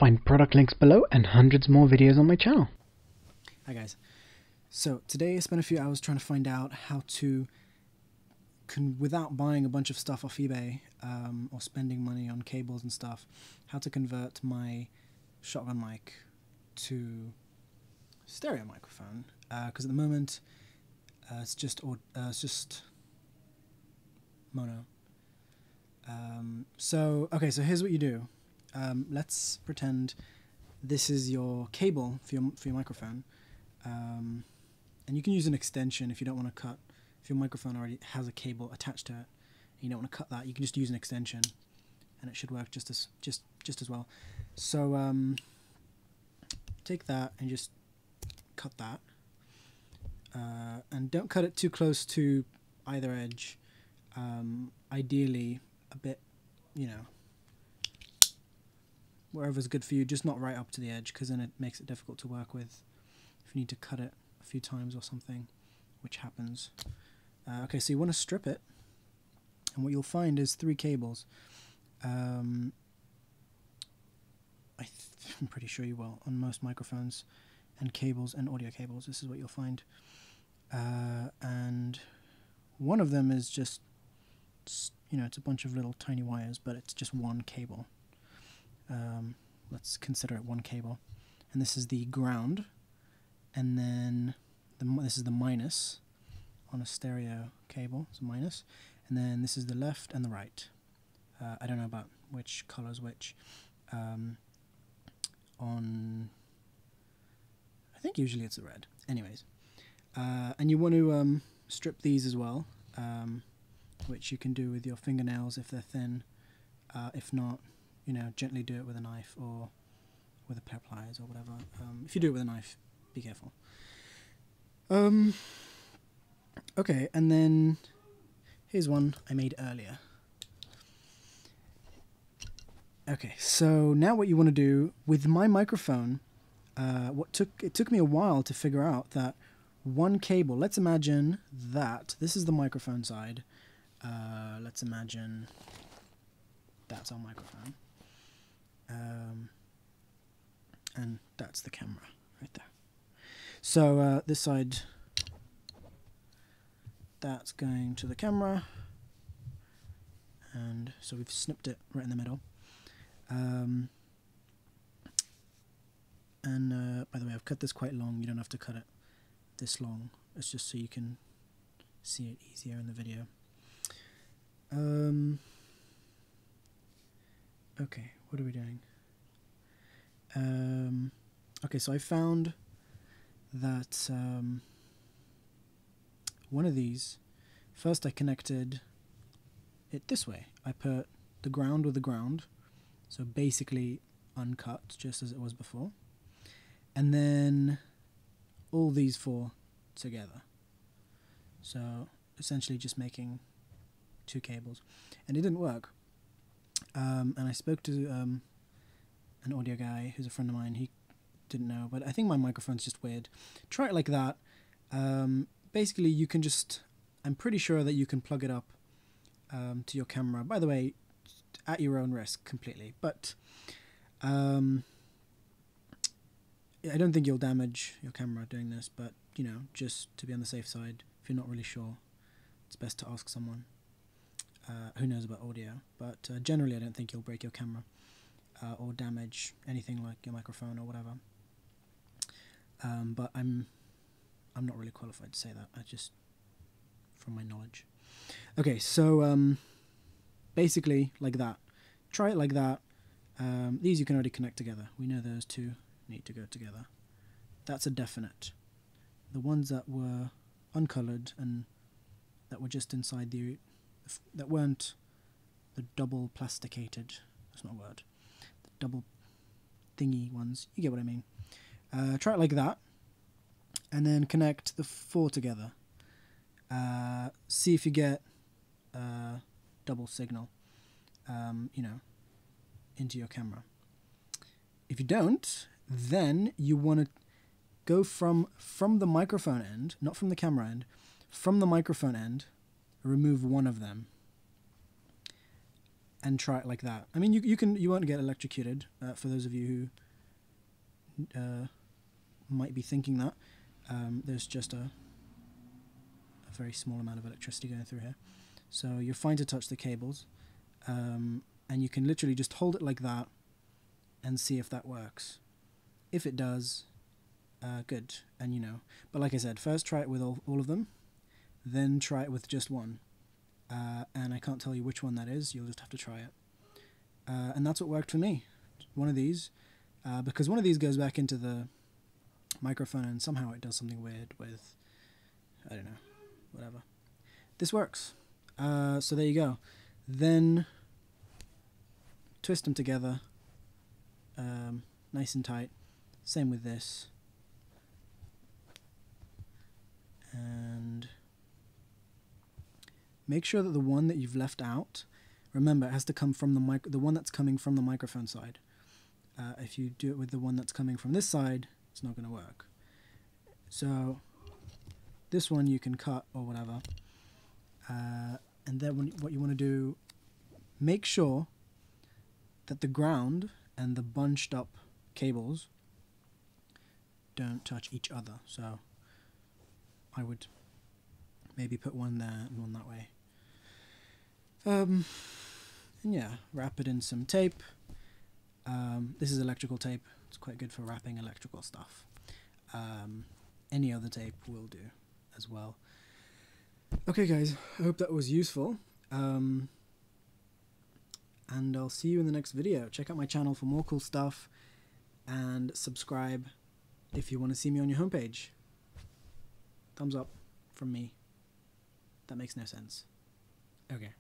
Find product links below and hundreds more videos on my channel. Hi guys. So today I spent a few hours trying to find out how to, without buying a bunch of stuff off eBay or spending money on cables and stuff, how to convert my shotgun mic to stereo microphone. Because at the moment it's just mono. So here's what you do. Let's pretend this is your cable for your microphone, and you can use an extension if you don't want to cut. If your microphone already has a cable attached to it, and you don't want to cut that, you can just use an extension, and it should work just as well. So take that and just cut that, and don't cut it too close to either edge. Ideally, a bit, wherever's good for you, just not right up to the edge, because then it makes it difficult to work with if you need to cut it a few times or something, which happens. Okay, so you want to strip it, and what you'll find is 3 cables. I'm pretty sure you will on most microphones and cables and audio cables. This is what you'll find, and one of them is just, it's a bunch of little tiny wires, but it's just one cable. Let's consider it one cable, and this is the ground, and then this is the minus on a stereo cable. It's a minus, and then this is the left and the right. I don't know about which color's which. I think usually it's a red. Anyways, and you want to strip these as well, which you can do with your fingernails if they're thin. If not, gently do it with a knife or with a pair of pliers or whatever. If you do it with a knife, be careful. Okay, and then here's one I made earlier. Okay, so now what you want to do with my microphone, it took me a while to figure out that one cable, let's imagine that this is the microphone side. Let's imagine that's our microphone. And that's the camera right there. So this side, that's going to the camera, and so we've snipped it right in the middle. By the way, I've cut this quite long. You don't have to cut it this long. It's just so you can see it easier in the video. Okay, what are we doing? Okay, so I found that one of these, first I connected it this way. I put the ground with the ground, so basically uncut, just as it was before, and then all these 4 together. So essentially just making 2 cables, and it didn't work. And I spoke to an audio guy who's a friend of mine. He didn't know, but I think my microphone's just weird. Try it like that. Basically, you can just, I'm pretty sure that you can plug it up to your camera. By the way, at your own risk completely. But I don't think you'll damage your camera doing this, but, just to be on the safe side, if you're not really sure, it's best to ask someone who knows about audio. But generally, I don't think you'll break your camera or damage anything like your microphone or whatever. But I'm not really qualified to say that. I just, from my knowledge. Okay, so basically like that. Try it like that. These you can already connect together. We know those 2 need to go together. That's a definite. The ones that were uncolored and that were just inside that weren't the double plasticated, that's not a word, the double thingy ones, you get what I mean. Try it like that, and then connect the 4 together. See if you get double signal, into your camera. If you don't, then you want to go from the microphone end, not from the camera end, from the microphone end, remove one of them. and try it like that. I mean, you won't get electrocuted, for those of you who might be thinking that. There's just a very small amount of electricity going through here. So you're fine to touch the cables, and you can literally just hold it like that and see if that works. If it does, good, and you know. But like I said, first try it with all of them, then try it with just one. And I can't tell you which one that is, you'll just have to try it. And that's what worked for me. One of these, because one of these goes back into the microphone and somehow it does something weird with, I don't know, whatever. This works. So there you go. Then twist them together, nice and tight. Same with this. And make sure that the one that you've left out, remember, it has to come from the one that's coming from the microphone side. If you do it with the one that's coming from this side, it's not going to work. So this one you can cut or whatever. And then what you want to do, make sure that the ground and the bunched up cables don't touch each other. So I would maybe put one there and one that way. And yeah, wrap it in some tape. This is electrical tape. It's quite good for wrapping electrical stuff. Any other tape will do as well. Okay guys, I hope that was useful. And I'll see you in the next video. Check out my channel for more cool stuff, and subscribe if you want to see me on your homepage. Thumbs up from me. That makes no sense. Okay.